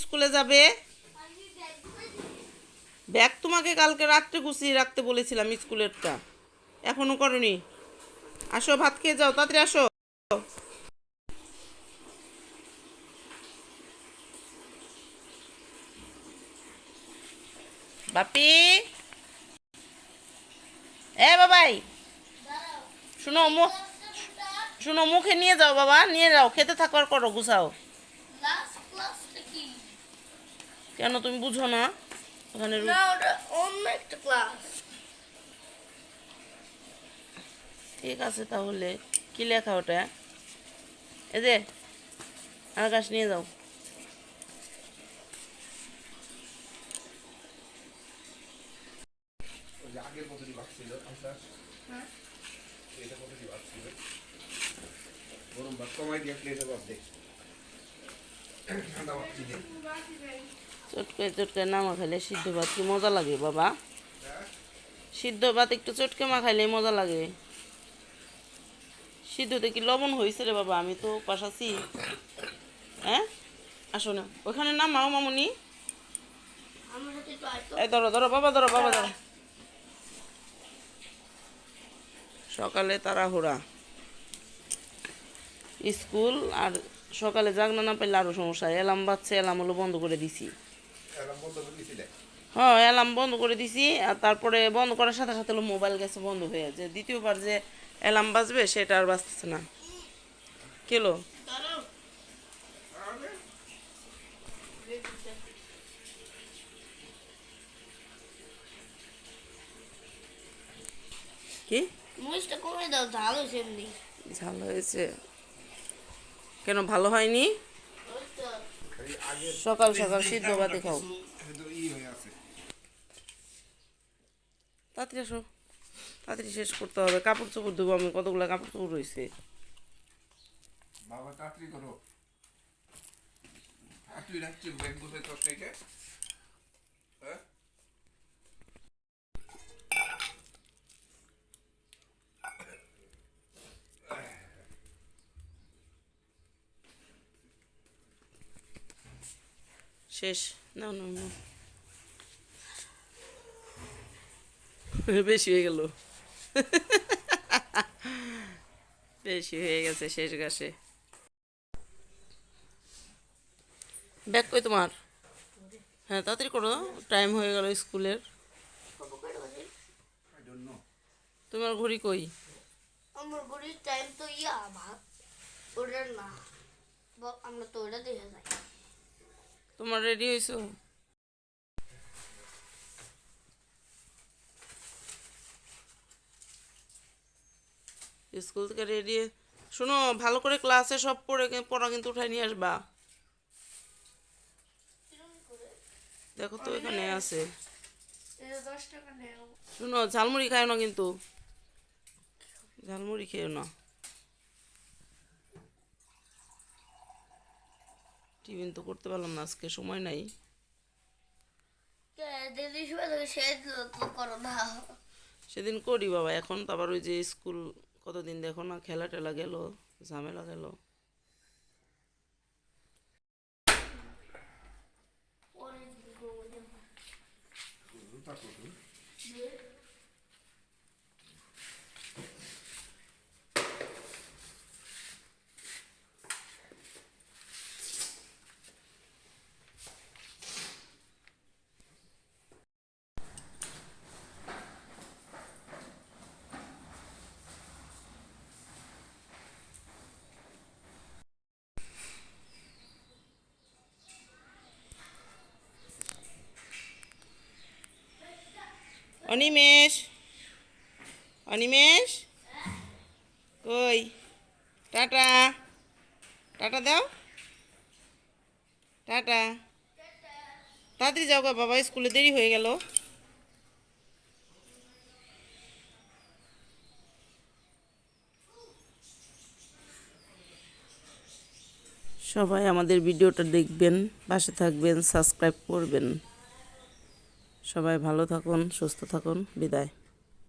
স্কুলে যাবে? ব্যাগ তোমাকে কালকে রাত্রে গুছিয়ে রাখতে বলেছিলাম স্কুলেরটা, এখনো করনি। আসো ভাত খেয়ে যাও, তাড়াতাড়ি আসো। বাপি, এ বাবাই, শুনো শুনো, মুখে নিয়ে যাও বাবা, নিয়ে যাও, খেতে থাকো আর করো, গুছাও। কেন তুমি বুঝো না? ওখানে ঠিক আছে, তাহলে কি লেখা ওটা? এই যে আকাশ, নিয়ে যাও। চটকে চটকে না মাখাইলে সিদ্ধ ভাত কি মজা লাগে বাবা? সিদ্ধ ভাত একটু চটকে মাখাইলে মজা লাগে। সিদ্ধতে কি লবণ হয়েছে রে বাবা? আমি তো পাশাছি। হ্যাঁ, আসো না ওখানে, নামাও মামুনি। এই ধরো ধরো বাবা, ধরো বাবা, ধরো। সকালে তাড়াহুড়া স্কুল, আর সকালে জাগনা না পাইলে আরো সমস্যা। অ্যালার্ম বাজছে, অ্যালার্ম হলো বন্ধ করে দিছি। হ্যাঁ, অ্যালার্ম বন্ধ করে দিছি, আর তারপরে বন্ধ করার সাথে সাথে হলো মোবাইল গেছে বন্ধ হয়ে, যে দ্বিতীয়বার যে অ্যালার্ম বাজবে সেটা আর বাজতেছে না। কেলো কি মরিচটা কমে দাও, ঝাল হয়েছে এমনি। ঝাল হয়েছে? কেন ভালো হয়নি? সকাল সকাল সিদ্ধ ভাতে খাও। তাড়াতাড়ি আসো, তাড়াতাড়ি শেষ করতে হবে। কাপড় চোপড় দেবো আমি, কতগুলো কাপড় চোপড় রয়েছে। বাবা তাড়াতাড়ি করো, তুই রাখছি ব্যাগ বসে তোর থেকে। শেষ? না না না, বেশি হয়ে গেল, বেশি হয়ে গেছে শেষ গাছে। ব্যাগ কই তোমার? হ্যাঁ, তাড়াতাড়ি করো, টাইম হয়ে গেল স্কুলের। তোমার ঘড়ি কই? আমার ঘড়ির টাইম তো ভাত ওটা না, আমরা তো ওটা দেখে যাই। তোমার রেডি হয়েছো? স্কুল থেকে রেডি? শোনো, ভালো করে ক্লাসে সব পড়া কিন্তু উঠাই নিয়ে আসবা। দেখো তো এখানে আছে। 10 টাকা নেও। শোনো, ঝালমুড়ি খাও না কিন্তু, ঝালমুড়ি খেও না। টিফিন তো করতে পারলাম না আজকে, সময় নাই। সেদিন করি বাবা, এখন তো আবার ওই যে স্কুল কতদিন দেখো না, খেলা টেলা গেল, ঝামেলা গেল। অনিমেষ, অনিমেষ কই? টাটা, টাটা দাও, টাটা। তাড়াতাড়ি যাও গা বাবা, স্কুলে দেরি হয়ে গেল। সবাই আমাদের ভিডিওটা দেখবেন, পাশে থাকবেন, সাবস্ক্রাইব করবেন। সবাই ভালো থাকুন, সুস্থ থাকুন, বিদায়।